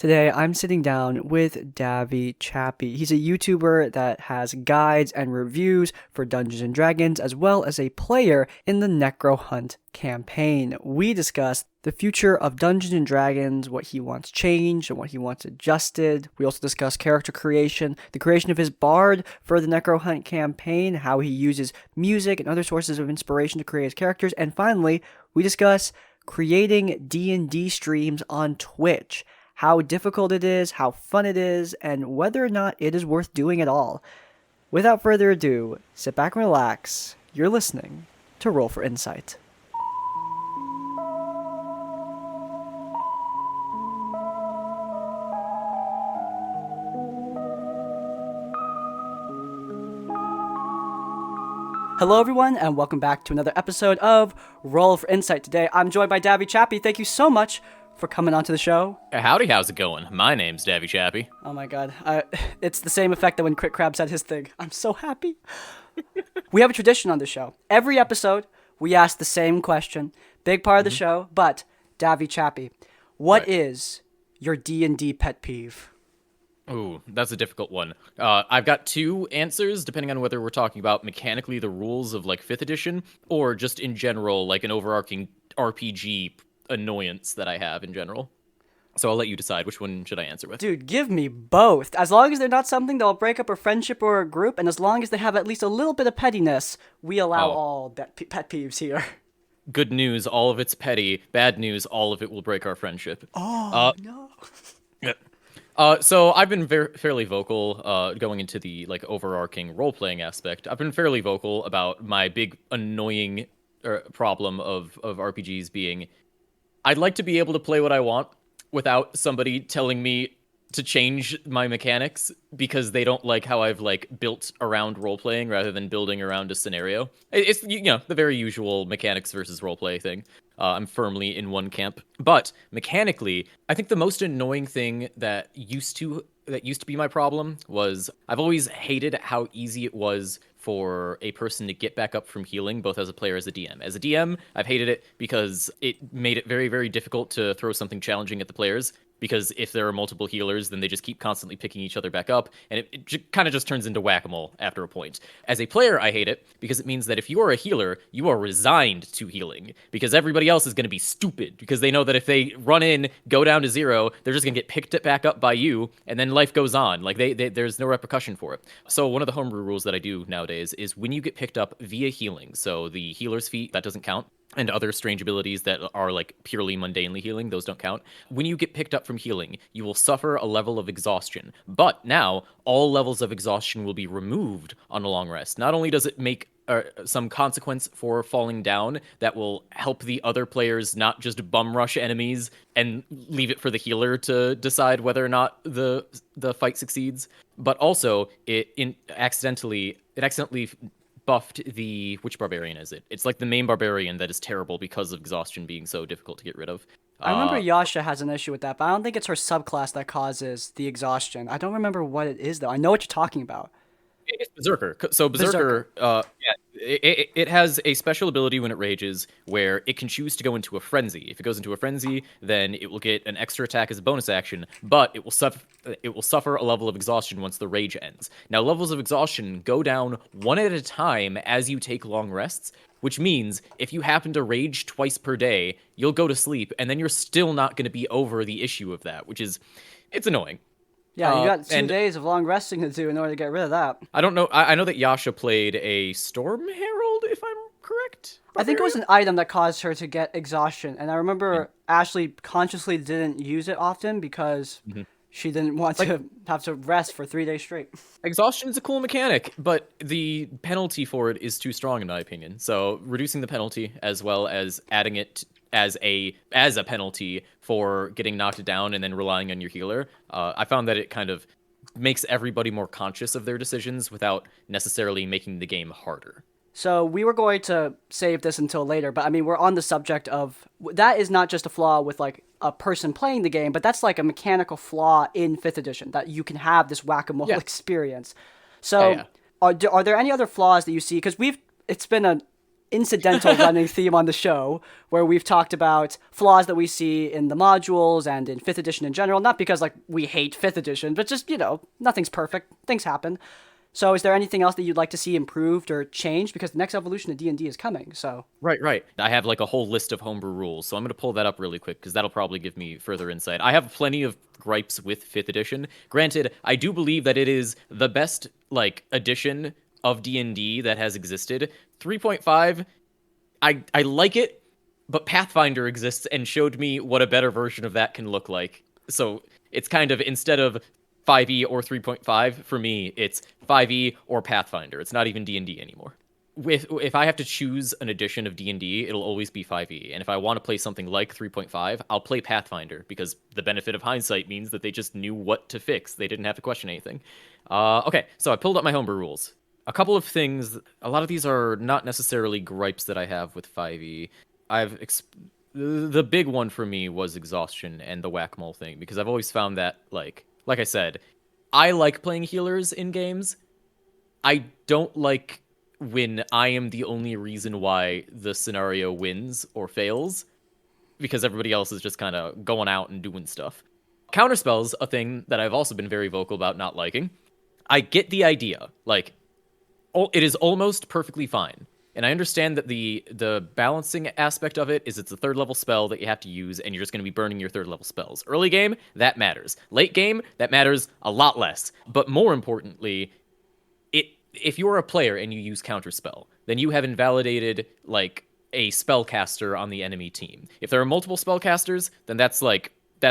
Today, I'm sitting down with Davvy Chappy. He's a YouTuber that has guides and reviews for Dungeons & Dragons, as well as a player in the Necrohunt campaign. We discuss the future of Dungeons & Dragons, what he wants changed and what he wants adjusted. We also discuss character creation, the creation of his bard for the Necrohunt campaign, how he uses music and other sources of inspiration to create his characters, and finally, we discuss creating D&D streams on Twitch. How difficult it is, how fun it is, and whether or not it is worth doing at all. Without further ado, sit back and relax. You're listening to Roll for Insight. Hello everyone, and welcome back to another episode of Roll for Insight. Today, I'm joined by Davvy Chappy. Thank you so much for coming onto the show. Howdy, how's it going? My name's Davvy Chappy. Oh my god. It's the same effect that when Crit Crab said his thing. I'm so happy. We have a tradition on the show. Every episode, we ask the same question. Big part of the show, but Davvy Chappy, what is your D&D pet peeve? Ooh, that's a difficult one. I've got two answers, depending on whether we're talking about mechanically the rules of, 5th edition, or just in general, an overarching RPG annoyance that I have in general. So I'll let you decide which one should I answer with. Dude, give me both. As long as they're not something that'll break up a friendship or a group, and as long as they have at least a little bit of pettiness, we allow all pet peeves here. Good news, all of it's petty. Bad news, all of it will break our friendship. Oh, no. So I've been fairly vocal going into the overarching role-playing aspect. I've been fairly vocal about my big annoying problem of RPGs being I'd like to be able to play what I want without somebody telling me to change my mechanics because they don't like how I've built around role-playing rather than building around a scenario. It's the very usual mechanics versus roleplay thing. I'm firmly in one camp. But mechanically, I think the most annoying thing that used to be my problem was I've always hated how easy it was for a person to get back up from healing, both as a player as a DM. As a DM, I've hated it because it made it very, very difficult to throw something challenging at the players. Because if there are multiple healers, then they just keep constantly picking each other back up, and it kind of just turns into whack-a-mole after a point. As a player, I hate it, because it means that if you are a healer, you are resigned to healing, because everybody else is going to be stupid, because they know that if they run in, go down to 0, they're just going to get picked back up by you, and then life goes on. There's no repercussion for it. So one of the homebrew rules that I do nowadays is when you get picked up via healing, so the healer's feat, that doesn't count, and other strange abilities that are purely mundanely healing, those don't count. When you get picked up from healing, you will suffer a level of exhaustion. But now, all levels of exhaustion will be removed on a long rest. Not only does it make some consequence for falling down that will help the other players not just bum rush enemies and leave it for the healer to decide whether or not the fight succeeds, but also it accidentally buffed which barbarian is it? It's the main barbarian that is terrible because of exhaustion being so difficult to get rid of. I remember Yasha has an issue with that, but I don't think it's her subclass that causes the exhaustion. I don't remember what it is, though. I know what you're talking about. It's Berserker. So Berserker. It has a special ability when it rages where it can choose to go into a frenzy. If it goes into a frenzy, then it will get an extra attack as a bonus action, but it will suffer a level of exhaustion once the rage ends. Now, levels of exhaustion go down one at a time as you take long rests, which means if you happen to rage twice per day, you'll go to sleep, and then you're still not going to be over the issue of that, it's annoying. Yeah, you got 2 days of long resting to do in order to get rid of that. I don't know. I know that Yasha played a Storm Herald, if I'm correct. I think it was an item that caused her to get exhaustion, and I remember Ashley consciously didn't use it often because she didn't want to have to rest for 3 days straight. Exhaustion is a cool mechanic, but the penalty for it is too strong in my opinion. So reducing the penalty as well as adding it as a penalty for getting knocked down and then relying on your healer, I found that it kind of makes everybody more conscious of their decisions without necessarily making the game harder. So we were going to save this until later, but I mean, we're on the subject of, that is not just a flaw with a person playing the game, but that's a mechanical flaw in 5th edition, that you can have this whack-a-mole experience. So are there any other flaws that you see? Because it's been an incidental running theme on the show where we've talked about flaws that we see in the modules and in 5th edition in general. Not because like we hate 5th edition, but just, nothing's perfect. Things happen. So is there anything else that you'd like to see improved or changed? Because the next evolution of D&D is coming, so... Right. I have like a whole list of homebrew rules, so I'm going to pull that up really quick because that'll probably give me further insight. I have plenty of gripes with 5th edition. Granted, I do believe that it is the best like edition of D&D that has existed. 3.5, I like it, but Pathfinder exists and showed me what a better version of that can look like. So it's kind of, instead of 5e or 3.5, for me, it's 5e or Pathfinder. It's not even D&D anymore. If I have to choose an edition of D&D, it'll always be 5e. And if I want to play something like 3.5, I'll play Pathfinder, because the benefit of hindsight means that they just knew what to fix. They didn't have to question anything. Okay, so I pulled up my homebrew rules. A couple of things, a lot of these are not necessarily gripes that I have with 5e. The big one for me was exhaustion and the whack-a-mole thing, because I've always found that, like I said, I like playing healers in games. I don't like when I am the only reason why the scenario wins or fails, because everybody else is just kind of going out and doing stuff. Counterspells, a thing that I've also been very vocal about not liking. I get the idea. Like, it is almost perfectly fine. And I understand that the balancing aspect of it is it's a 3rd level spell that you have to use, and you're just going to be burning your 3rd level spells. Early game, that matters. Late game, that matters a lot less. But more importantly, if you're a player and you use counterspell, then you have invalidated like a spellcaster on the enemy team. If there are multiple spellcasters, then that's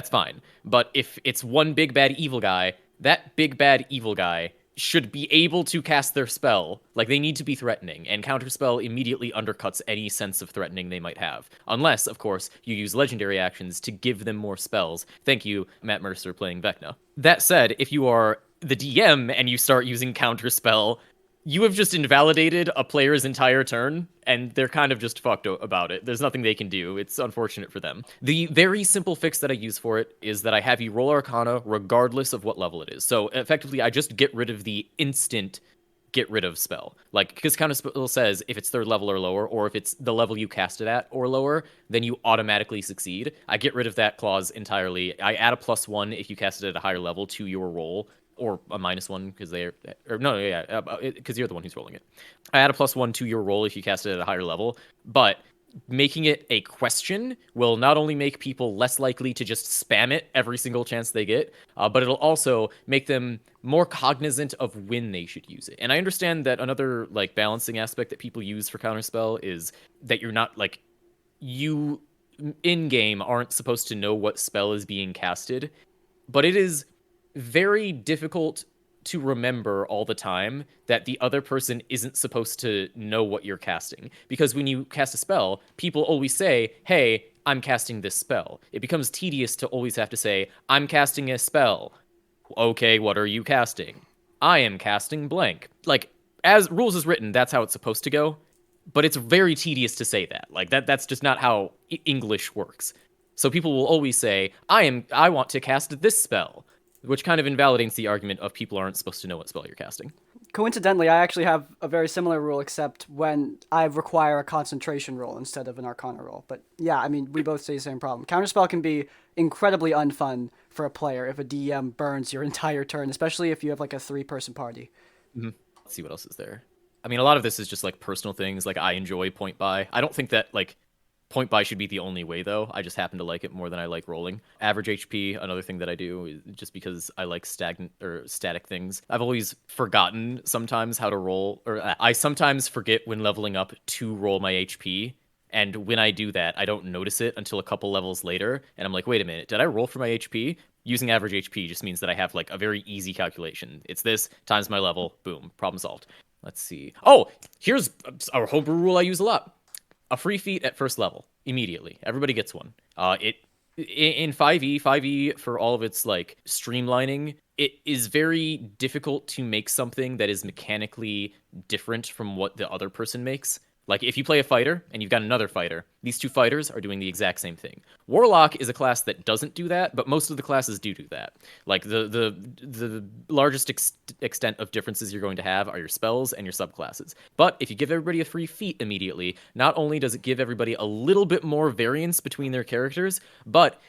fine. But if it's one big bad evil guy, that big bad evil guy should be able to cast their spell. Like, they need to be threatening, and counterspell immediately undercuts any sense of threatening they might have. Unless, of course, you use legendary actions to give them more spells. Thank you, Matt Mercer playing Vecna. That said, if you are the DM and you start using counterspell, you have just invalidated a player's entire turn, and they're kind of just fucked about it. There's nothing they can do. It's unfortunate for them. The very simple fix that I use for it is that I have you roll Arcana regardless of what level it is. So effectively, I just get rid of the instant get rid of spell. Like, because counterspell says if it's 3rd level or lower, or if it's the level you cast it at or lower, then you automatically succeed. I get rid of that clause entirely. I add a +1 if you cast it at a higher level to your roll, or a -1 because because you're the one who's rolling it. I add a +1 to your roll if you cast it at a higher level, but making it a question will not only make people less likely to just spam it every single chance they get, but it'll also make them more cognizant of when they should use it. And I understand that another like balancing aspect that people use for counterspell is that you're not like, you in game aren't supposed to know what spell is being casted, but it is very difficult to remember all the time that the other person isn't supposed to know what you're casting. Because when you cast a spell, people always say, hey, I'm casting this spell. It becomes tedious to always have to say, I'm casting a spell. Okay, what are you casting? I am casting blank. Like, as rules is written, that's how it's supposed to go. But it's very tedious to say that. Like, that's just not how English works. So people will always say, I want to cast this spell, which kind of invalidates the argument of people aren't supposed to know what spell you're casting. Coincidentally, I actually have a very similar rule, except when I require a concentration roll instead of an Arcana roll. But yeah, I mean, we both say the same problem. Counterspell can be incredibly unfun for a player if a DM burns your entire turn, especially if you have like a 3-person party. Mm-hmm. Let's see what else is there. I mean, a lot of this is just like personal things. Like, I enjoy point buy. I don't think that like point buy should be the only way, though. I just happen to like it more than I like rolling. Average HP, another thing that I do, is just because I like stagnant or static things. I've always forgotten sometimes how to roll, or I sometimes forget when leveling up to roll my HP. And when I do that, I don't notice it until a couple levels later. And I'm like, wait a minute, did I roll for my HP? Using average HP just means that I have like a very easy calculation. It's this times my level, boom, problem solved. Let's see. Oh, here's a homebrew rule I use a lot. A free feat at 1st level immediately. Everybody gets one. In 5e for all of its like streamlining, it is very difficult to make something that is mechanically different from what the other person makes. Like if you play a fighter and you've got another fighter, these two fighters are doing the exact same thing. Warlock is a class that doesn't do that, but most of the classes do that. Like the largest extent of differences you're going to have are your spells and your subclasses. But if you give everybody a free feat immediately, not only does it give everybody a little bit more variance between their characters, but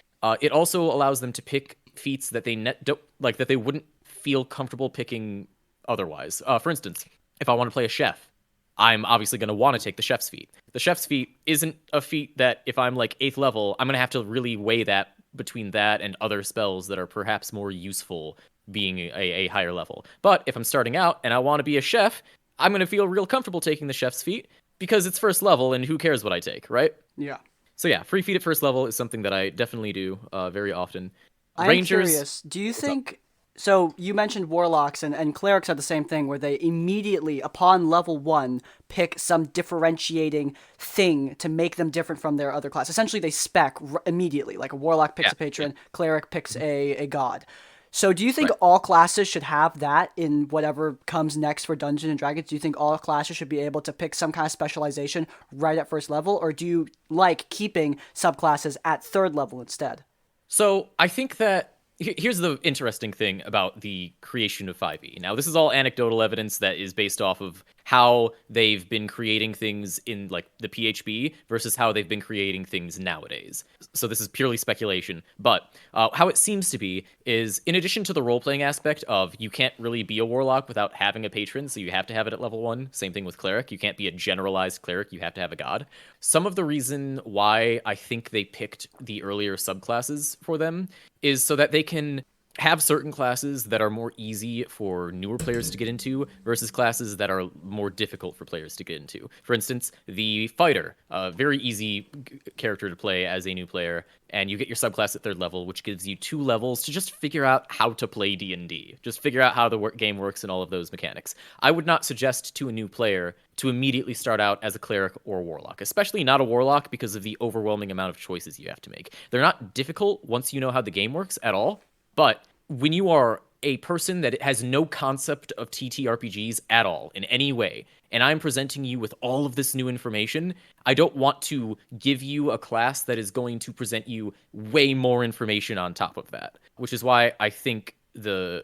it also allows them to pick feats that that they wouldn't feel comfortable picking otherwise. For instance, if I want to play a chef, I'm obviously going to want to take the chef's feat. The chef's feat isn't a feat that if I'm like 8th level, I'm going to have to really weigh that between that and other spells that are perhaps more useful being a higher level. But if I'm starting out and I want to be a chef, I'm going to feel real comfortable taking the chef's feat because it's first level and who cares what I take, right? Yeah. So yeah, free feat at first level is something that I definitely do very often. I'm curious, do you think... So you mentioned warlocks and clerics are the same thing, where they immediately, upon level 1, pick some differentiating thing to make them different from their other class. Essentially, they spec immediately. Like a warlock picks a patron, cleric picks a god. So do you think all classes should have that in whatever comes next for Dungeons and Dragons? Do you think all classes should be able to pick some kind of specialization right at first level? Or do you like keeping subclasses at third level instead? So I think that here's the interesting thing about the creation of 5e. Now, this is all anecdotal evidence that is based off of how they've been creating things in like the PHB versus how they've been creating things nowadays. So this is purely speculation. But how it seems to be is, in addition to the role-playing aspect of you can't really be a warlock without having a patron, so you have to have it at level 1. Same thing with cleric. You can't be a generalized cleric. You have to have a god. Some of the reason why I think they picked the earlier subclasses for them is so that they can have certain classes that are more easy for newer players to get into versus classes that are more difficult for players to get into. For instance, the fighter, a very easy character to play as a new player, and you get your subclass at 3rd level, which gives you 2 levels to just figure out how to play D&D. Just figure out how the game works and all of those mechanics. I would not suggest to a new player to immediately start out as a cleric or a warlock, especially not a warlock because of the overwhelming amount of choices you have to make. They're not difficult once you know how the game works at all, but when you are a person that has no concept of TTRPGs at all in any way, and I'm presenting you with all of this new information, I don't want to give you a class that is going to present you way more information on top of that, which is why I think those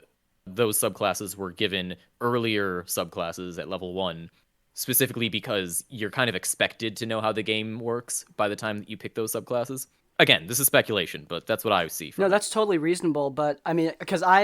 subclasses were given earlier subclasses at level 1, specifically because you're kind of expected to know how the game works by the time that you pick those subclasses. Again, this is speculation, but that's what I see from No, it. that's totally reasonable. But I mean, because I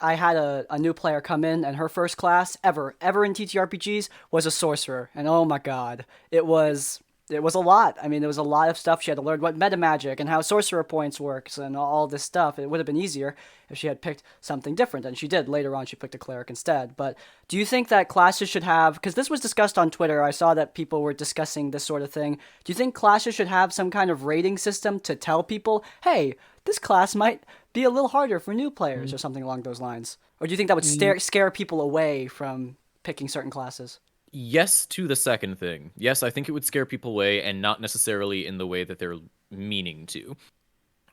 had a new player come in, and her first class ever in TTRPGs was a sorcerer, and oh my god, it was a lot. I mean, there was a lot of stuff she had to learn, what meta magic and how sorcerer points works and all this stuff. It would have been easier if she had picked something different, and she did. Later on, she picked a cleric instead. But do you think that classes should have, because this was discussed on Twitter, I saw that people were discussing this sort of thing. Do you think classes should have some kind of rating system to tell people, hey, this class might be a little harder for new players or something along those lines? Or do you think that would scare people away from picking certain classes? Yes to the second thing. Yes, I think it would scare people away, and not necessarily in the way that they're meaning to.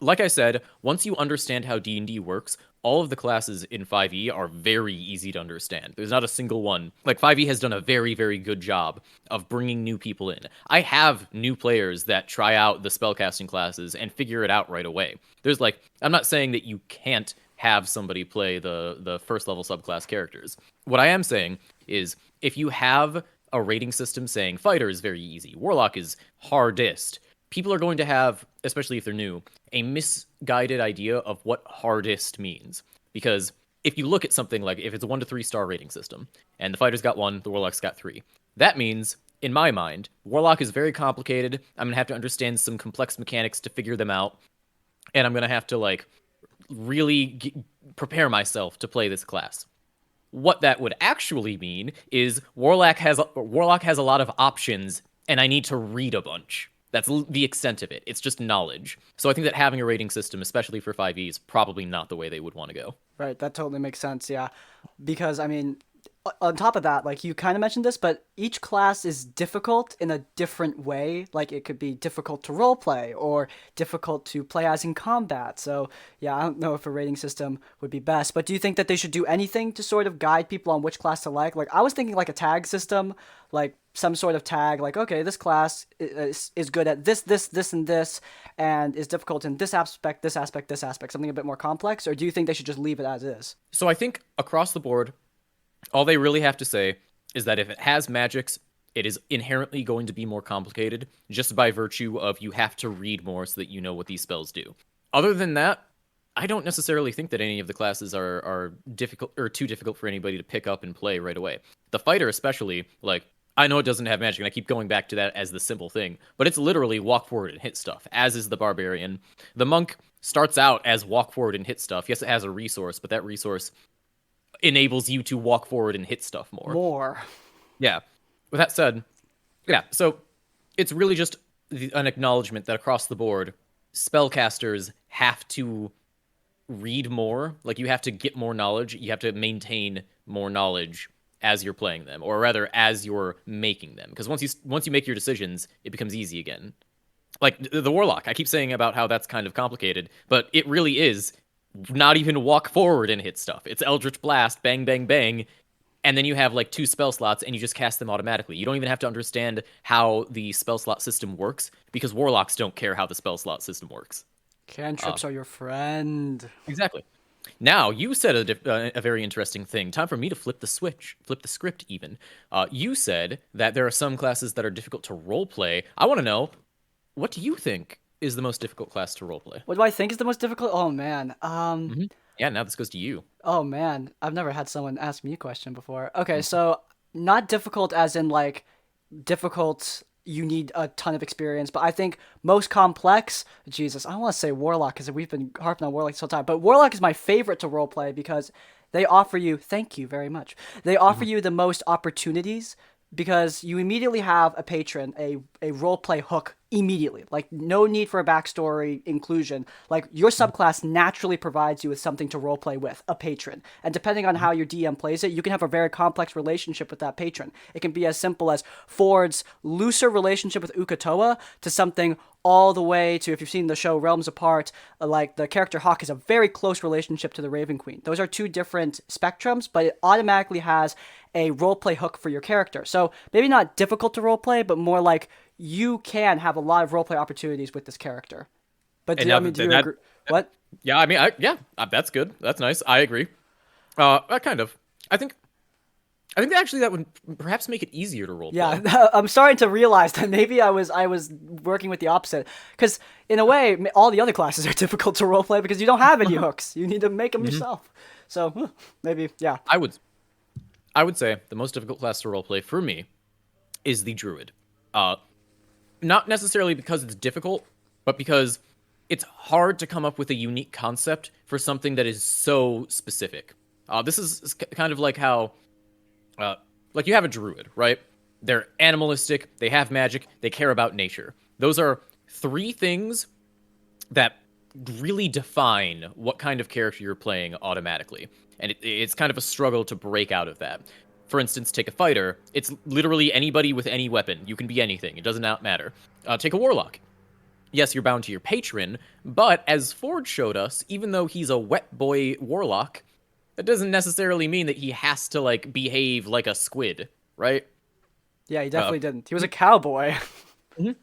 Like I said, once you understand how D&D works, all of the classes in 5e are very easy to understand. There's not a single one. Like, 5e has done a very, very good job of bringing new people in. I have new players that try out the spellcasting classes and figure it out right away. There's like, I'm not saying that you can't have somebody play the first level subclass characters. What I am saying is, if you have a rating system saying fighter is very easy, warlock is hardest, people are going to have, especially if they're new, a misguided idea of what hardest means. Because if you look at something like, if it's a 1 to 3 star rating system, and the fighter's got 1, the warlock's got 3, that means, in my mind, warlock is very complicated, I'm going to have to understand some complex mechanics to figure them out, and I'm going to have to, like, really prepare myself to play this class. What that would actually mean is warlock has a lot of options, and I need to read a bunch. That's the extent of it. It's just knowledge. So I think that having a rating system, especially for 5e, is probably not the way they would want to go. Right, that totally makes sense, yeah. Because, I mean, on top of that, like you kind of mentioned this, but each class is difficult in a different way. Like it could be difficult to roleplay or difficult to play as in combat. So yeah, I don't know if a rating system would be best. But do you think that they should do anything to sort of guide people on which class to like? Like I was thinking like a tag system, like some sort of tag, like okay, this class is good at this, and this, and is difficult in this aspect, this aspect, this aspect, something a bit more complex. Or do you think they should just leave it as is? So I think across the board, all they really have to say is that if it has magics, it is inherently going to be more complicated just by virtue of you have to read more so that you know what these spells do. Other than that, I don't necessarily think that any of the classes are difficult or too difficult for anybody to pick up and play right away. The fighter especially, like, I know it doesn't have magic, and I keep going back to that as the simple thing, but it's literally walk forward and hit stuff, as is the barbarian. The monk starts out as walk forward and hit stuff. Yes, it has a resource, but that resource enables you to walk forward and hit stuff more. Yeah. With that said, yeah, so it's really just an acknowledgement that across the board, spellcasters have to read more. Like, you have to get more knowledge. You have to maintain more knowledge as you're playing them, or rather, as you're making them. Because once you make your decisions, it becomes easy again. Like, the Warlock, I keep saying about how that's kind of complicated, but it really is not even walk forward and hit stuff. It's Eldritch Blast, bang, bang, bang, and then you have like 2 spell slots and you just cast them automatically. You don't even have to understand how the spell slot system works, because Warlocks don't care how the spell slot system works. Cantrips are your friend. Exactly. Now, you said a very interesting thing. Time for me to flip the switch, flip the script even. You said that there are some classes that are difficult to roleplay. I want to know, what do you think is the most difficult class to roleplay? What do I think is the most difficult? Oh man. Yeah, now this goes to you. Oh man, I've never had someone ask me a question before. Okay, so not difficult as in like difficult you need a ton of experience, but I think most complex, Jesus, I don't want to say Warlock because we've been harping on Warlock this whole time, but Warlock is my favorite to roleplay because they offer you, thank you very much, they offer you the most opportunities because you immediately have a patron, a roleplay hook immediately. Like, no need for a backstory inclusion. Like, your subclass naturally provides you with something to roleplay with, a patron. And depending on how your DM plays it, you can have a very complex relationship with that patron. It can be as simple as Ford's looser relationship with Ukatoa to something all the way to, if you've seen the show Realms Apart, like the character Hawk has a very close relationship to the Raven Queen. Those are 2 different spectrums, but it automatically has a roleplay hook for your character. So maybe not difficult to roleplay, but more like you can have a lot of roleplay opportunities with this character. But do you agree? What? Yeah, I mean, that's good. That's nice. I agree. Kind of. I think actually that would perhaps make it easier to roleplay. Yeah, I'm starting to realize that maybe I was working with the opposite. Because in a way, all the other classes are difficult to roleplay because you don't have any hooks. You need to make them yourself. So maybe, yeah. I would say the most difficult class to roleplay for me is the Druid. Not necessarily because it's difficult, but because it's hard to come up with a unique concept for something that is so specific. This is kind of like how, like you have a Druid, right? They're animalistic, they have magic, they care about nature. Those are 3 things that really define what kind of character you're playing automatically. And it's kind of a struggle to break out of that. For instance, take a fighter. It's literally anybody with any weapon. You can be anything. It does not matter. Take a warlock. Yes, you're bound to your patron, but as Ford showed us, even though he's a wet boy warlock, that doesn't necessarily mean that he has to, like, behave like a squid, right? Yeah, he definitely didn't. He was a cowboy.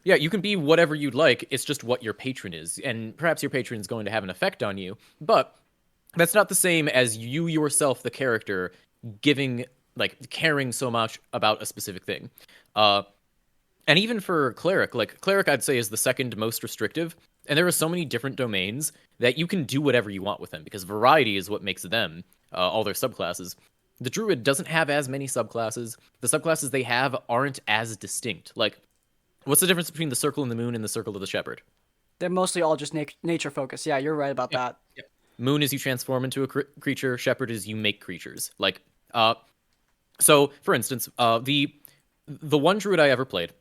Yeah, you can be whatever you'd like. It's just what your patron is. And perhaps your patron is going to have an effect on you, but that's not the same as you yourself, the character, caring so much about a specific thing. And even for Cleric, I'd say is the second most restrictive. And there are so many different domains that you can do whatever you want with them, because variety is what makes them, all their subclasses. The Druid doesn't have as many subclasses. The subclasses they have aren't as distinct. Like, what's the difference between the Circle and the Moon and the Circle of the Shepherd? They're mostly all just nature focused. Yeah, you're right about that. Yeah. Moon is you transform into a creature. Shepherd is you make creatures. So, for instance, the one Druid I ever played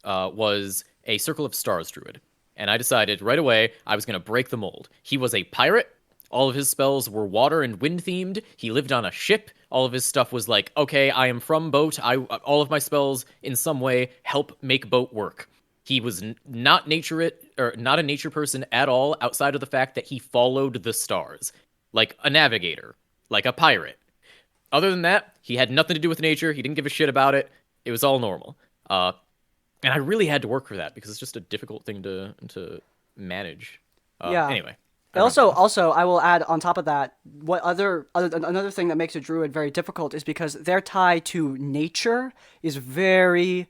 was a Circle of Stars Druid. And I decided right away I was going to break the mold. He was a pirate, All of his spells were water and wind themed. He lived on a ship. All of his stuff was like, okay, I am from boat. All of my spells in some way help make boat work. He was not not a nature person at all, outside of the fact that he followed the stars, like a navigator, like a pirate. Other than that, he had nothing to do with nature. He didn't give a shit about it. It was all normal. And I really had to work for that because it's just a difficult thing to manage. Yeah. Anyway. Also, I will add on top of that, another thing that makes a druid very difficult is because their tie to nature is very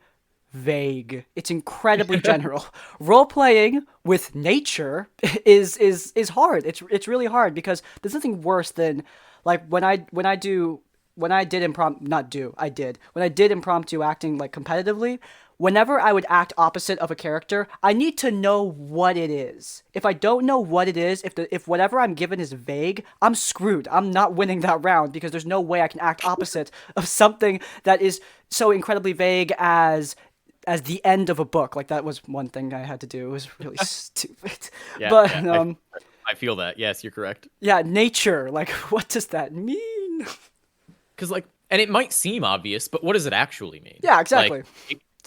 vague. It's incredibly general. Role playing with nature is hard. It's really hard because there's nothing worse than like when I did impromptu acting like competitively. Whenever I would act opposite of a character, I need to know what it is. If I don't know what it is, if whatever I'm given is vague, I'm screwed. I'm not winning that round because there's no way I can act opposite of something that is so incredibly vague as the end of a book. Like that was one thing I had to do. It was really stupid. I feel that. Yes, you're correct. Yeah, nature. Like, what does that mean? Because and it might seem obvious, but what does it actually mean? Yeah, exactly.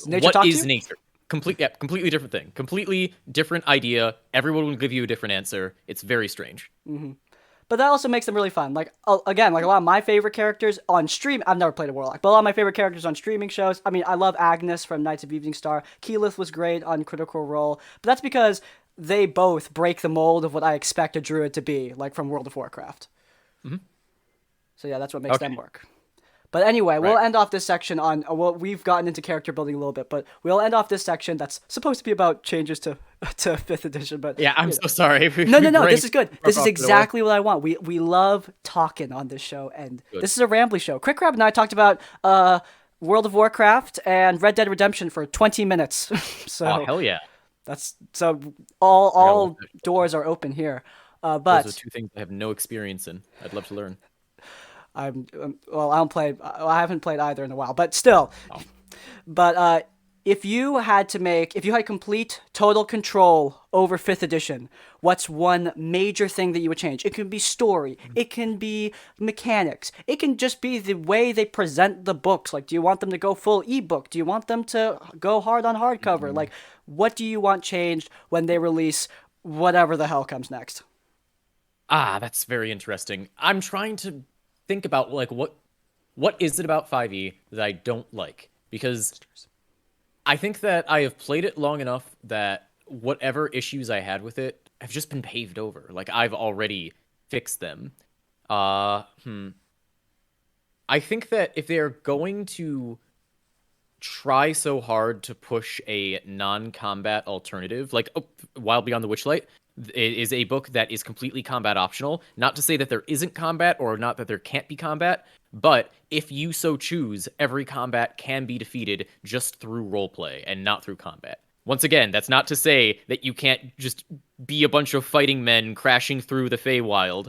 What is nature? Completely different thing. Completely different idea. Everyone will give you a different answer. It's very strange. Mm-hmm. But that also makes them really fun. Like, again, like a lot of my favorite characters on stream, I've never played a Warlock, but a lot of my favorite characters on streaming shows, I mean, I love Agnes from Knights of Evening Star. Keyleth was great on Critical Role, but that's because they both break the mold of what I expect a druid to be, like from World of Warcraft. Mm-hmm. So yeah, that's what makes them work. But anyway, we'll end off this section on, we've gotten into character building a little bit, but we'll end off this section that's supposed to be about changes to 5th edition. But yeah, I'm so sorry. No, this is good. This is exactly what I want. We love talking on this show, and this is a rambly show. Quick Crab and I talked about World of Warcraft and Red Dead Redemption for 20 minutes. So hell yeah. All doors are open here. But those are two things I have no experience in. I'd love to learn. I haven't played either in a while, but still. Oh. But if you had complete total control over 5th edition, what's one major thing that you would change? It can be story, it can be mechanics, it can just be the way they present the books. Like, do you want them to go full ebook? Do you want them to go hard on hardcover? Like, what do you want changed when they release whatever the hell comes next? That's very interesting. I'm trying to think about like what is it about 5e that I don't like, because I think that I have played it long enough that whatever issues I had with it have just been paved over. Like, I've already fixed them. I think that if they're going to try so hard to push a non-combat alternative, like Wild Beyond the Witchlight, it is a book that is completely combat optional. Not to say that there isn't combat or not that there can't be combat, but if you so choose, every combat can be defeated just through roleplay and not through combat. Once again, that's not to say that you can't just be a bunch of fighting men crashing through the Feywild.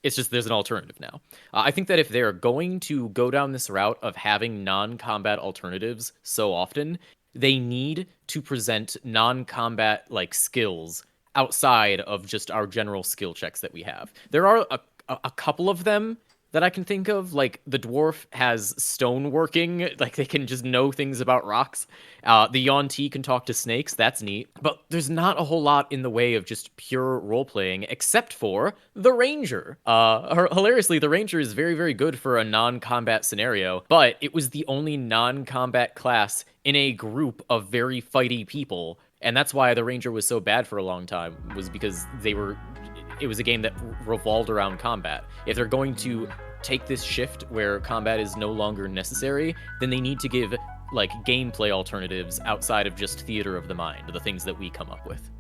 It's just there's an alternative now. I think that if they're going to go down this route of having non-combat alternatives so often, they need to present non-combat like skills outside of just our general skill checks that we have. There are a couple of them that I can think of, like the dwarf has stoneworking, like they can just know things about rocks. The Yuan-Ti can talk to snakes, that's neat. But there's not a whole lot in the way of just pure role-playing, except for the Ranger. Hilariously, the Ranger is very, very good for a non-combat scenario, but it was the only non-combat class in a group of very fighty people. And that's why the Ranger was so bad for a long time, was because it was a game that revolved around combat. If they're going to take this shift where combat is no longer necessary, then they need to give like gameplay alternatives outside of just theater of the mind, the things that we come up with.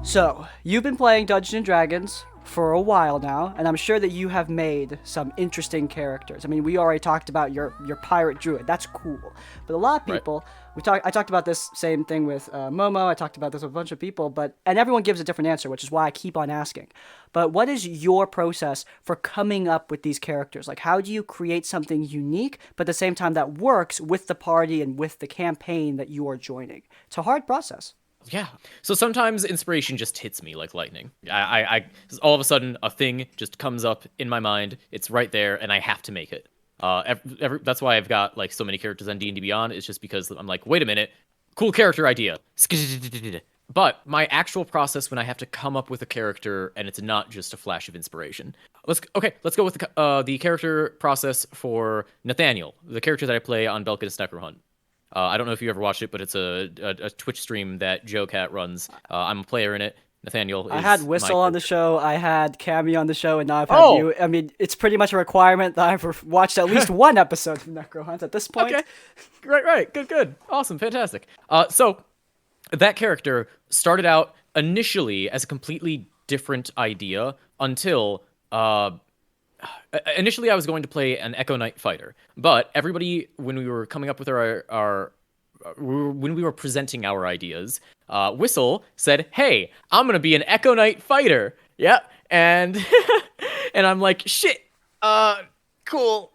So, you've been playing Dungeons & Dragons for a while now, and I'm sure that you have made some interesting characters. I mean, we already talked about your pirate druid. That's cool. But a lot of people, I talked about this same thing with Momo. I talked about this with a bunch of people, and everyone gives a different answer, which is why I keep on asking. But what is your process for coming up with these characters? Like, how do you create something unique, but at the same time that works with the party and with the campaign that you are joining? It's a hard process. Yeah. So sometimes inspiration just hits me like lightning. I all of a sudden a thing just comes up in my mind. It's right there, and I have to make it. That's why I've got like so many characters on D&D Beyond. It's just because I'm like, wait a minute, cool character idea. But my actual process when I have to come up with a character and it's not just a flash of inspiration. Let's go with the character process for Nathaniel, the character that I play on Belkadis Necrohunt. I don't know if you ever watched it, but it's a Twitch stream that Joe Cat runs. I'm a player in it. Nathaniel is I had Whistle on the show, I had Cammy on the show, and now I've had you. I mean, it's pretty much a requirement that I've watched at least one episode of Necrohunt at this point. Okay. Right. Good. Awesome. Fantastic. So that character started out initially as a completely different idea until... initially, I was going to play an Echo Knight fighter, but everybody, when we were coming up with when we were presenting our ideas, Whistle said, "Hey, I'm gonna be an Echo Knight fighter." Yeah, and and I'm like, "Shit, cool."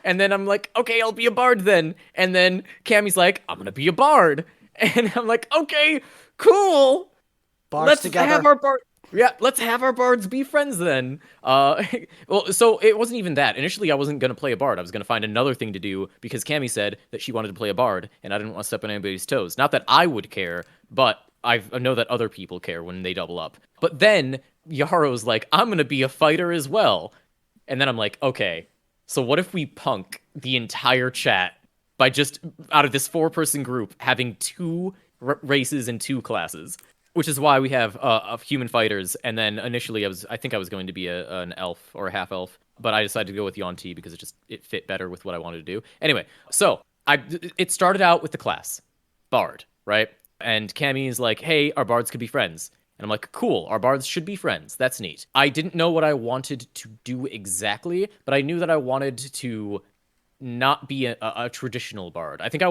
And then I'm like, "Okay, I'll be a bard then." And then Cammy's like, "I'm gonna be a bard," and I'm like, "Okay, cool. Bards together. Have our bard." Yeah, let's have our bards be friends then. Well, so it wasn't even that. Initially, I wasn't going to play a bard. I was going to find another thing to do because Cammy said that she wanted to play a bard, and I didn't want to step on anybody's toes. Not that I would care, but I know that other people care when they double up. But then Yaro's like, I'm going to be a fighter as well. And then I'm like, okay, so what if we punk the entire chat by just, out of this 4-person group, having 2 races and 2 classes? Which is why we have human fighters, and then initially I think I was going to be an elf or a half elf, but I decided to go with Yuan-Ti because it fit better with what I wanted to do. Anyway, so it started out with the class bard, right? And Cammy's like, "Hey, our bards could be friends," and I'm like, "Cool, our bards should be friends. That's neat." I didn't know what I wanted to do exactly, but I knew that I wanted to not be a traditional bard. I think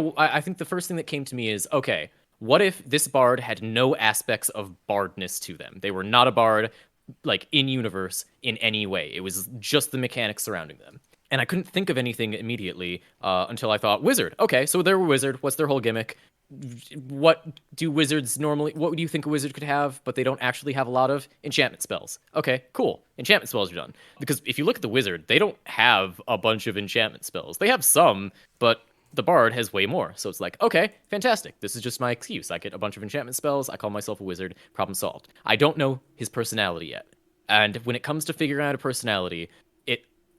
the first thing that came to me is, okay, what if this bard had no aspects of bardness to them? They were not a bard, like, in-universe in any way. It was just the mechanics surrounding them. And I couldn't think of anything immediately until I thought, wizard. Okay, so they're a wizard. What's their whole gimmick? What do wizards normally... What do you think a wizard could have, but they don't actually have a lot of? Enchantment spells. Okay, cool. Enchantment spells are done. Because if you look at the wizard, they don't have a bunch of enchantment spells. They have some, but... the bard has way more. So it's like, okay, fantastic. This is just my excuse. I get a bunch of enchantment spells. I call myself a wizard. Problem solved. I don't know his personality yet. And when it comes to figuring out a personality,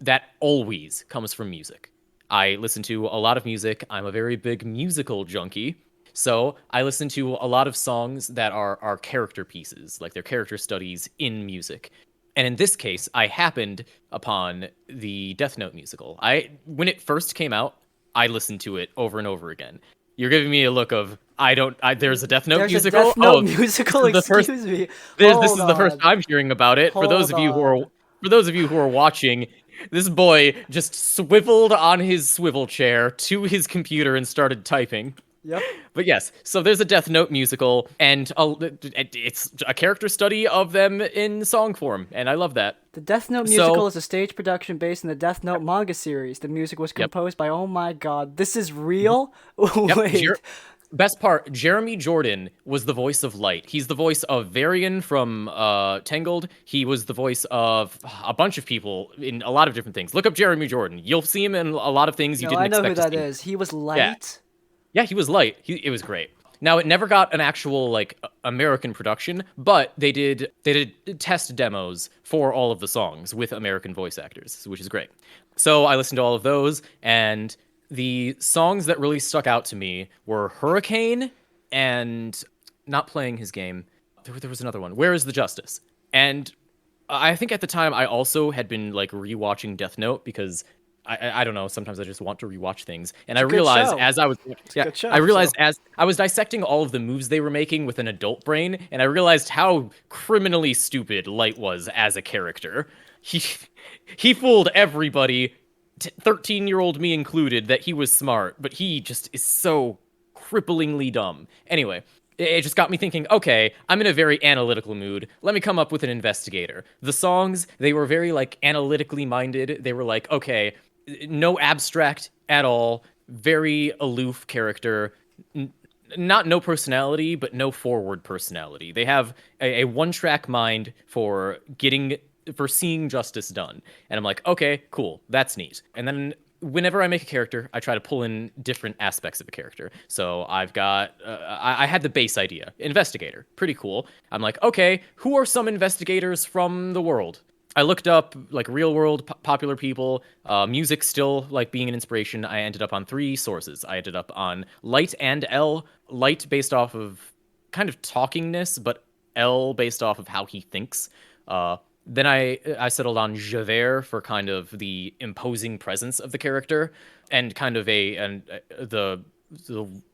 that always comes from music. I listen to a lot of music. I'm a very big musical junkie. So I listen to a lot of songs that are character pieces, like they're character studies in music. And in this case, I happened upon the Death Note musical. When it first came out, I listened to it over and over again. You're giving me a look of, there's a Death Note musical? There's a Death Note musical, excuse me. This is the first I'm hearing about it. For those of you who are watching, this boy just swiveled on his swivel chair to his computer and started typing. Yep. But yes, so there's a Death Note musical, and it's a character study of them in song form, and I love that. The Death Note musical is a stage production based on the Death Note manga series. The music was composed by, oh my god, this is real? Yep. Wait. Best part, Jeremy Jordan was the voice of Light. He's the voice of Varian from Tangled. He was the voice of a bunch of people in a lot of different things. Look up Jeremy Jordan. You'll see him in a lot of things you didn't expect to see. I know who that is. He was Light? Yeah, he was Light. It was great. Now, it never got an actual, American production, but they did test demos for all of the songs with American voice actors, which is great. So I listened to all of those, and the songs that really stuck out to me were Hurricane and Not Playing His Game. There was another one, Where is the Justice? And I think at the time I also had been, rewatching Death Note because I don't know. Sometimes I just want to rewatch things, and I a good realized show. as I was good show, I realized so. as I was dissecting all of the moves they were making with an adult brain, and I realized how criminally stupid Light was as a character. He he fooled everybody, 13-year-old me included, that he was smart, but he just is so cripplingly dumb. Anyway, it just got me thinking, okay, I'm in a very analytical mood. Let me come up with an investigator. The songs, they were very like analytically minded. They were like, okay, no abstract at all, very aloof character. Not no personality, but no forward personality. They have a one-track mind for seeing justice done. And I'm like, okay, cool, that's neat. And then whenever I make a character, I try to pull in different aspects of the character. So I've got, I had the base idea, investigator, pretty cool. I'm like, okay, who are some investigators from the world? I looked up like real world popular people, music still like being an inspiration. I ended up on 3 sources. I ended up on Light and L. Light based off of kind of talkingness, but L based off of how he thinks. Then I settled on Javert for kind of the imposing presence of the character, and kind of the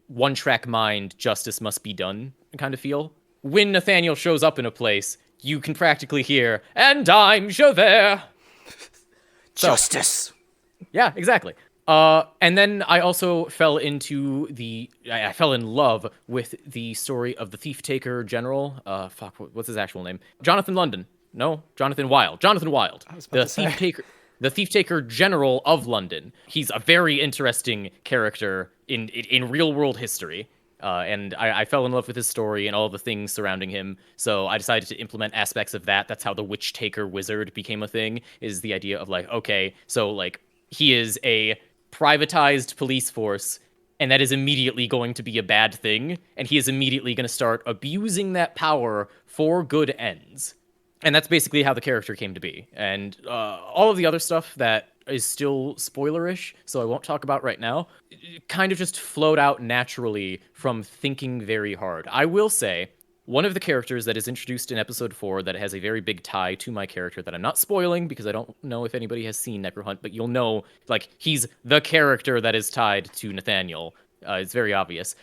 one track mind, justice must be done kind of feel. When Nathaniel shows up in a place, you can practically hear, and I'm Javert. Justice. Yeah, exactly. And then I also fell into I fell in love with the story of the Thief Taker General. What's his actual name? Jonathan London. No, Jonathan Wild. Jonathan Wild. I was about to say. The Thief Taker General of London. He's a very interesting character in real world history. And I fell in love with his story and all the things surrounding him. So I decided to implement aspects of that. That's how the Witch Taker Wizard became a thing, is the idea of like, okay, so like he is a privatized police force, and that is immediately going to be a bad thing. And he is immediately going to start abusing that power for good ends. And that's basically how the character came to be. And all of the other stuff that is still spoilerish, so I won't talk about right now, it kind of just flowed out naturally from thinking very hard. I will say, one of the characters that is introduced in episode 4 that has a very big tie to my character that I'm not spoiling because I don't know if anybody has seen Necrohunt, but you'll know, like, he's the character that is tied to Nathaniel. It's very obvious.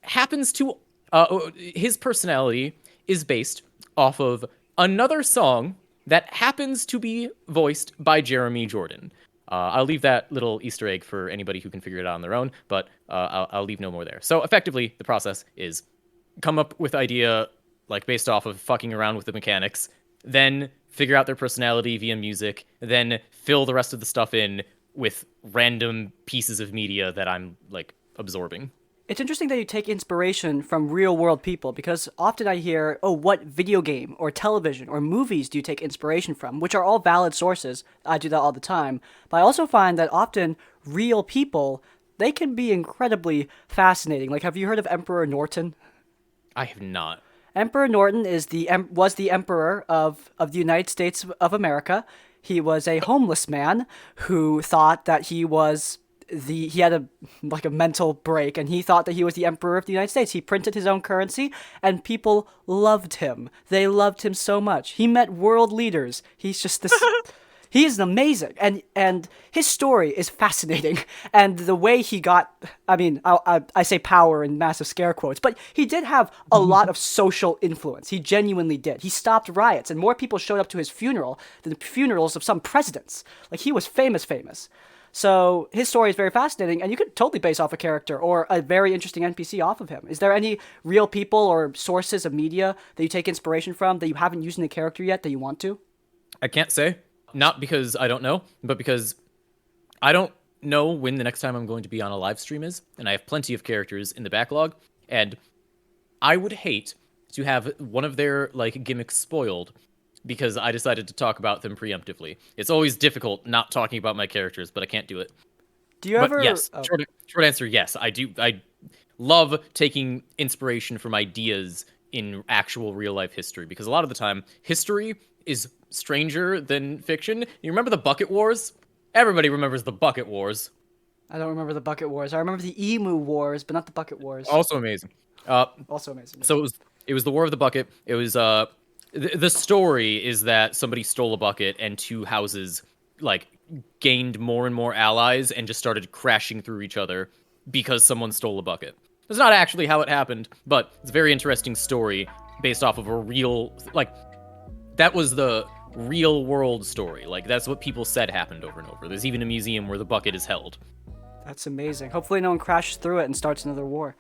His personality is based off of another song that happens to be voiced by Jeremy Jordan. I'll leave that little Easter egg for anybody who can figure it out on their own, but I'll leave no more there. So effectively, the process is come up with idea like based off of fucking around with the mechanics, then figure out their personality via music, then fill the rest of the stuff in with random pieces of media that I'm like absorbing. It's interesting that you take inspiration from real-world people, because often I hear, oh, what video game or television or movies do you take inspiration from, which are all valid sources. I do that all the time. But I also find that often real people, they can be incredibly fascinating. Like, have you heard of Emperor Norton? I have not. Emperor Norton was the emperor of the United States of America. He was a homeless man who thought that he had a mental break, and he thought that he was the emperor of the United States. He printed his own currency, and people loved him. They loved him so much. He met world leaders. He's just this. He is amazing, and his story is fascinating. And the way he got, I say power in massive scare quotes, but he did have a lot of social influence. He genuinely did. He stopped riots, and more people showed up to his funeral than the funerals of some presidents. Like, he was famous. So his story is very fascinating, and you could totally base off a character or a very interesting NPC off of him. Is there any real people or sources of media that you take inspiration from that you haven't used in a character yet that you want to? I can't say. Not because I don't know, but because I don't know when the next time I'm going to be on a live stream is, and I have plenty of characters in the backlog, and I would hate to have one of their like gimmicks spoiled because I decided to talk about them preemptively. It's always difficult not talking about my characters, but I can't do it. Do you ever? Yes, short answer, yes. I do. I love taking inspiration from ideas in actual real life history, because a lot of the time, history is stranger than fiction. You remember the Bucket Wars? Everybody remembers the Bucket Wars. I don't remember the Bucket Wars. I remember the Emu Wars, but not the Bucket Wars. Also amazing. Also amazing. So it was the War of the Bucket. It was the story is that somebody stole a bucket and 2 houses like gained more and more allies and just started crashing through each other because someone stole a bucket. That's not actually how it happened, but it's a very interesting story based off of a real, like, that was the real world story. Like, that's what people said happened over and over. There's even a museum where the bucket is held. That's amazing. Hopefully no one crashes through it and starts another war.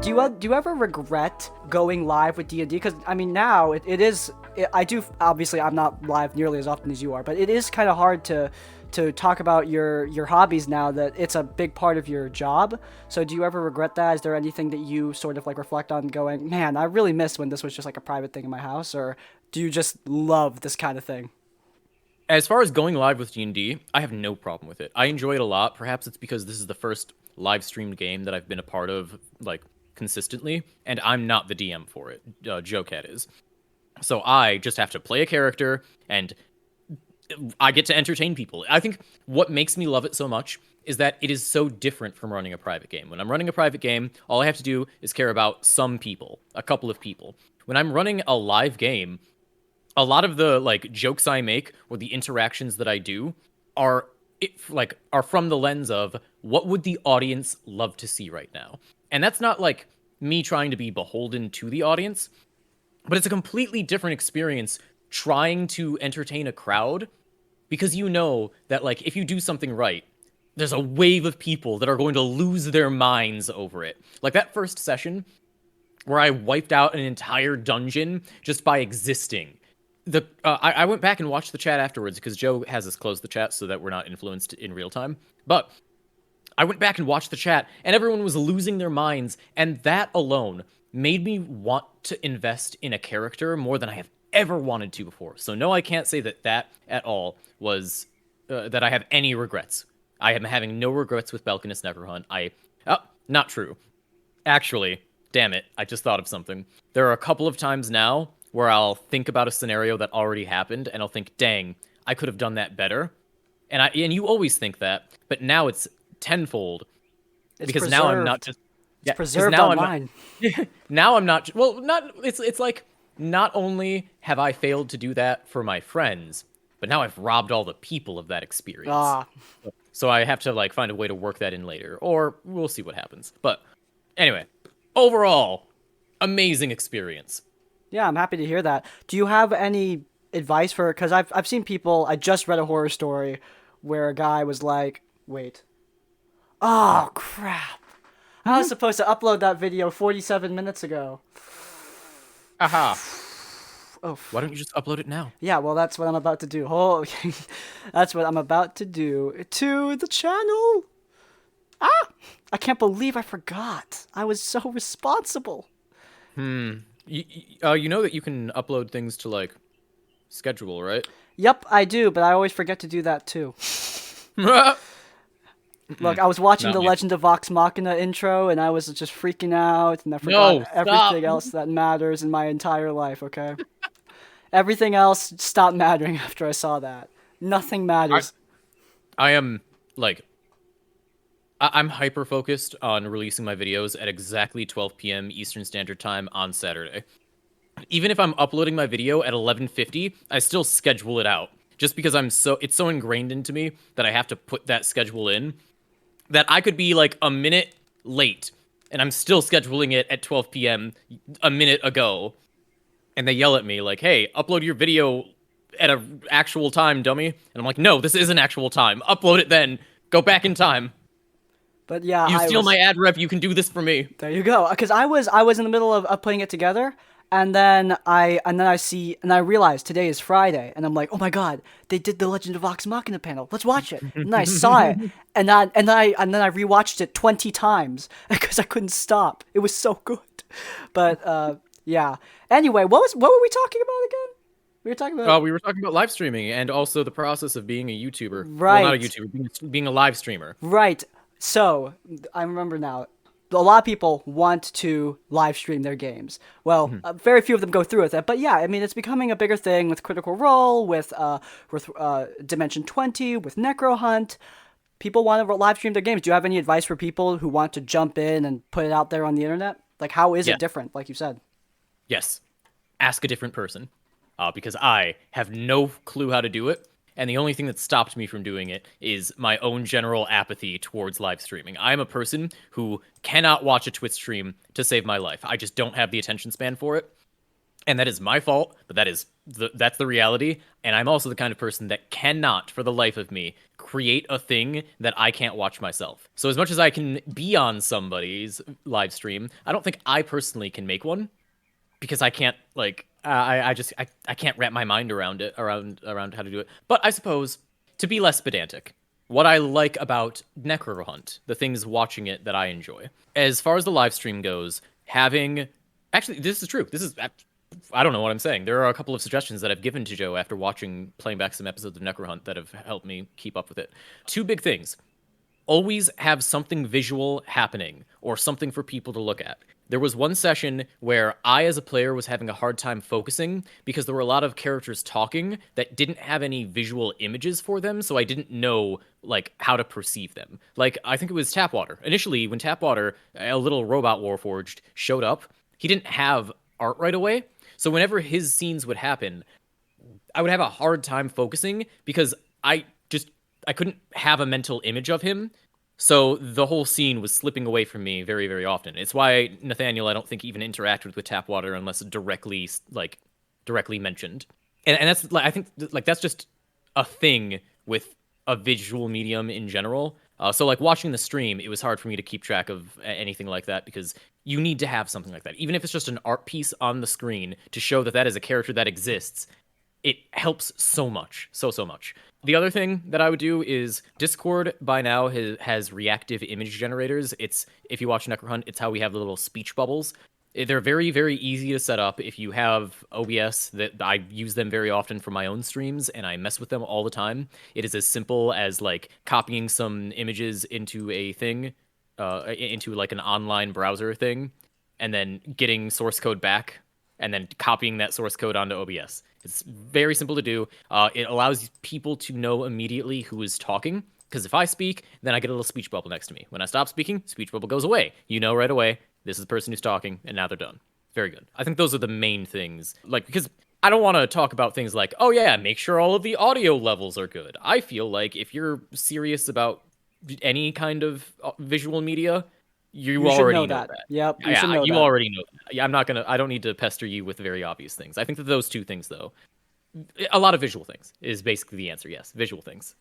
Do you ever regret going live with D&D? Because, I mean, now I do, obviously I'm not live nearly as often as you are, but it is kind of hard to talk about your hobbies now that it's a big part of your job. So do you ever regret that? Is there anything that you sort of like reflect on going, man, I really miss when this was just like a private thing in my house? Or do you just love this kind of thing? As far as going live with D&D, I have no problem with it. I enjoy it a lot. Perhaps it's because this is the first live streamed game that I've been a part of, like, consistently, and I'm not the DM for it. Joe Cat is. So I just have to play a character, and I get to entertain people. I think what makes me love it so much is that it is so different from running a private game. When I'm running a private game, all I have to do is care about some people, a couple of people. When I'm running a live game, a lot of the like jokes I make or the interactions that I do are from the lens of what would the audience love to see right now. And that's not like me trying to be beholden to the audience, but it's a completely different experience trying to entertain a crowd, because you know that, like, if you do something right, there's a wave of people that are going to lose their minds over it. Like that first session where I wiped out an entire dungeon just by existing. I went back and watched the chat afterwards because Joe has us close the chat so that we're not influenced in real time. But I went back and watched the chat, and everyone was losing their minds, and that alone made me want to invest in a character more than I have ever wanted to before. So no, I can't say that at all was that I have any regrets. I am having no regrets with Balkanus Necrohunt. Not true. Actually, damn it, I just thought of something. There are a couple of times now where I'll think about a scenario that already happened, and I'll think, dang, I could have done that better. And you always think that, but now it's tenfold. It's because preserved. Now I'm not just... It's preserved now online. Now I'm not... Well, it's like, not only have I failed to do that for my friends, but now I've robbed all the people of that experience. So I have to, like, find a way to work that in later, or we'll see what happens. But anyway, overall, amazing experience. Yeah, I'm happy to hear that. Do you have any advice for... Because I've seen people... I just read a horror story where a guy was like, wait. Oh, crap. I was supposed to upload that video 47 minutes ago. Aha. Oh. Why don't you just upload it now? Yeah, well, that's what I'm about to do. Oh, that's what I'm about to do to the channel. I can't believe I forgot. I was so responsible. You know that you can upload things to, like, schedule, right? Yep, I do, but I always forget to do that too. Look, I was watching the Legend of Vox Machina intro, and I was just freaking out, and I forgot everything else that matters in my entire life, okay? Everything else stopped mattering after I saw that. Nothing matters. I am, like... I'm hyper-focused on releasing my videos at exactly 12 p.m. Eastern Standard Time on Saturday. Even if I'm uploading my video at 11:50, I still schedule it out. Just because it's so ingrained into me that I have to put that schedule in, that I could be like a minute late, and I'm still scheduling it at 12 p.m. a minute ago. And they yell at me like, hey, upload your video at an actual time, dummy. And I'm like, no, this isn't actual time. Upload it then. Go back in time. But yeah, you steal my ad rev, you can do this for me. There you go. Because I was in the middle of putting it together, and then I realized today is Friday, and I'm like, oh my god, they did the Legend of Vox Machina panel. Let's watch it. And then I saw it, and then I rewatched it 20 times because I couldn't stop. It was so good. But yeah. Anyway, what were we talking about again? We were talking about live streaming and also the process of being a YouTuber. Right. Well, not a YouTuber, being a live streamer. Right. So, I remember now, a lot of people want to live stream their games. Well, very few of them go through with it, but yeah, I mean, it's becoming a bigger thing with Critical Role, with Dimension 20, with Necrohunt. people want to live stream their games. Do you have any advice for people who want to jump in and put it out there on the internet? Like, how is Yeah. it different? Like you said. Yes. Ask a different person. Because I have no clue how to do it. And the only thing that stopped me from doing it is my own general apathy towards live streaming. I'm a person who cannot watch a Twitch stream to save my life. I just don't have the attention span for it. And that is my fault, but that's the reality. And I'm also the kind of person that cannot, for the life of me, create a thing that I can't watch myself. So as much as I can be on somebody's live stream, I don't think I personally can make one because I can't I can't wrap my mind around it around how to do it. But I suppose to be less pedantic, what I like about Necrohunt, the things watching it that I enjoy, as far as the live stream goes, having actually this is true. This is I don't know what I'm saying. There are a couple of suggestions that I've given to Joe after playing back some episodes of Necrohunt that have helped me keep up with it. Two big things. Always have something visual happening or something for people to look at. There was one session where I, as a player, was having a hard time focusing because there were a lot of characters talking that didn't have any visual images for them, so I didn't know, like, how to perceive them. Like, I think it was Tapwater. Initially, when Tapwater, a little robot warforged, showed up, he didn't have art right away, so whenever his scenes would happen, I would have a hard time focusing because I couldn't have a mental image of him. So the whole scene was slipping away from me very, very often. It's why Nathaniel, I don't think, even interacted with Tapwater unless directly mentioned. And that's like I think like that's just a thing with a visual medium in general. So like watching the stream, it was hard for me to keep track of anything like that because you need to have something like that, even if it's just an art piece on the screen to show that that is a character that exists. It helps so much, so much. The other thing that I would do is Discord by now has reactive image generators. It's if you watch Necrohunt, it's how we have the little speech bubbles. They're very, very easy to set up if you have OBS. That I use them very often for my own streams, and I mess with them all the time. It is as simple as like copying some images into a thing, into like an online browser thing, and then getting source code back, and then copying that source code onto OBS. It's very simple to do. It allows people to know immediately who is talking, because if I speak, then I get a little speech bubble next to me. When I stop speaking, speech bubble goes away. You know right away, this is the person who's talking, and now they're done. Very good. I think those are the main things. Like, because I don't want to talk about things like, oh yeah, make sure all of the audio levels are good. I feel like if you're serious about any kind of visual media, you already know that. Yep, you Yeah, should know you that. already know that. Yeah, I don't need to pester you with very obvious things. I think that those two things, though, a lot of visual things is basically the answer. Yes, visual things.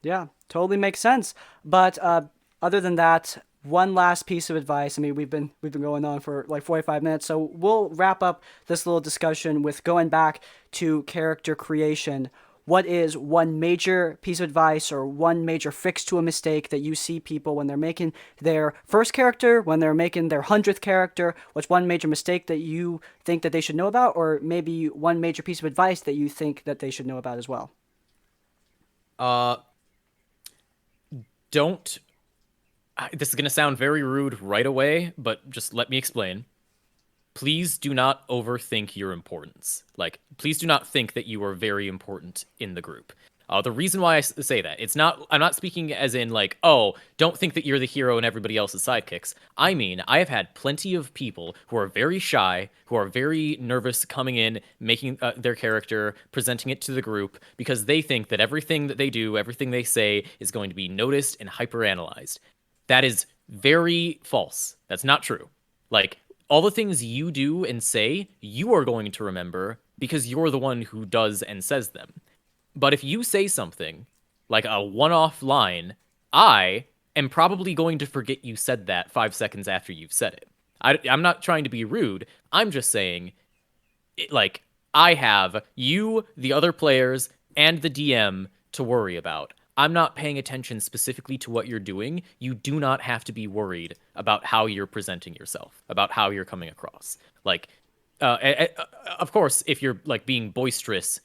Yeah, totally makes sense. But other than that, one last piece of advice. I mean, we've been going on for like 45 minutes, so we'll wrap up this little discussion with going back to character creation. What is one major piece of advice or one major fix to a mistake that you see people when they're making their first character, when they're making their 100th character? What's one major mistake that you think that they should know about, or maybe one major piece of advice that you think that they should know about as well? Don't. This is going to sound very rude right away, but just let me explain. Please do not overthink your importance. Like, please do not think that you are very important in the group. The reason why I say that, I'm not speaking as in like, oh, don't think that you're the hero and everybody else is sidekicks. I mean, I have had plenty of people who are very shy, who are very nervous coming in, making their character, presenting it to the group, because they think that everything that they do, everything they say is going to be noticed and hyperanalyzed. That is very false. That's not true. Like, all the things you do and say, you are going to remember because you're the one who does and says them. But if you say something, like a one-off line, I am probably going to forget you said that 5 seconds after you've said it. I'm not trying to be rude. I'm just saying, like, I have you, the other players, and the DM to worry about. I'm not paying attention specifically to what you're doing. You do not have to be worried about how you're presenting yourself, about how you're coming across. Like, of course, if you're, like, being boisterous,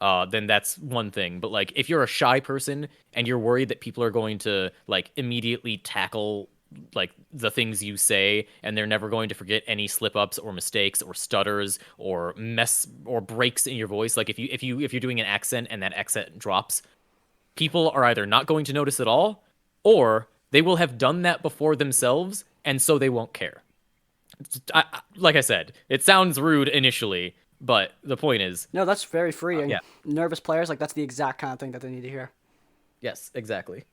then that's one thing. But like, if you're a shy person and you're worried that people are going to like immediately tackle like the things you say, and they're never going to forget any slip ups or mistakes or stutters or mess or breaks in your voice. Like if you're doing an accent and that accent drops, people are either not going to notice at all, or they will have done that before themselves, and so they won't care. Like I said, it sounds rude initially, but the point is, No, that's very freeing. yeah. Nervous players, like, that's the exact kind of thing that they need to hear. yes, exactly.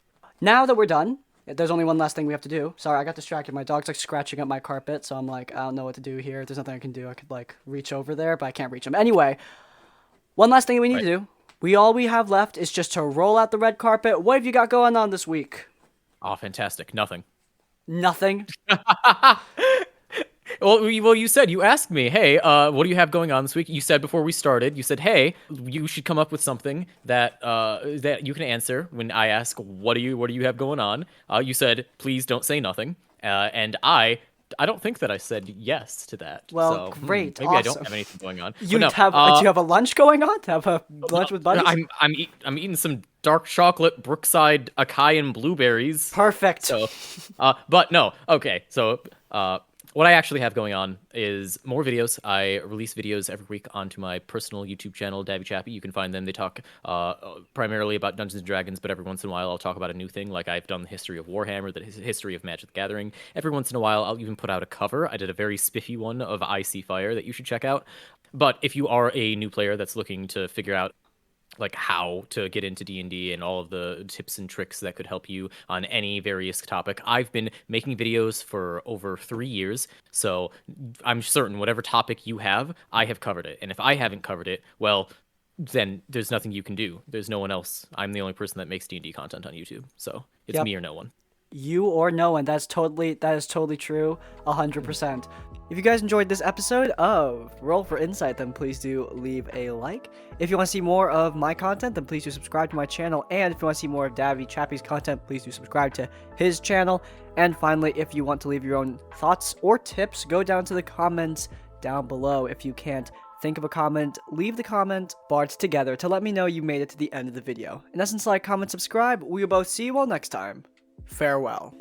Now that we're done, there's only one last thing we have to do. Sorry, I got distracted. My dog's like scratching up my carpet, so I'm like, I don't know what to do here. There's nothing I can do. I could like reach over there, but I can't reach him. Anyway, one last thing we need to do. All we have left is just to roll out the red carpet. What have you got going on this week? Oh, fantastic. Nothing. Nothing. Well, you said, you asked me, hey, what do you have going on this week? You said before we started, you said, hey, you should come up with something that that you can answer when I ask, what do you have going on? You said, please don't say nothing. And I don't think that I said yes to that. Well, so, great. Maybe awesome. I don't have anything going on. You But no, do you have a lunch going on? Have a lunch with buddies? I'm eating some dark chocolate Brookside acai and blueberries. Perfect. So, but no, okay. So, what I actually have going on is more videos. I release videos every week onto my personal YouTube channel, Davvy Chappy. You can find them. They talk primarily about Dungeons and Dragons, but every once in a while I'll talk about a new thing. Like I've done the history of Warhammer, the history of Magic the Gathering. Every once in a while I'll even put out a cover. I did a very spiffy one of I See Fire that you should check out. But if you are a new player that's looking to figure out like how to get into D&D and all of the tips and tricks that could help you on any various topic. I've been making videos for over 3 years, so I'm certain whatever topic you have, I have covered it. And if I haven't covered it, well, then there's nothing you can do. There's no one else. I'm the only person that makes D&D content on YouTube, so it's me or no one. You or no one. That is totally true. 100%. If you guys enjoyed this episode of Roll for Insight, then please do leave a like. If you want to see more of my content, then please do subscribe to my channel. And if you want to see more of Davvy Chappy's content, please do subscribe to his channel. And finally, if you want to leave your own thoughts or tips, go down to the comments down below. If you can't think of a comment, leave the comment barred together to let me know you made it to the end of the video. In essence, like, comment, subscribe. We will both see you all next time. Farewell.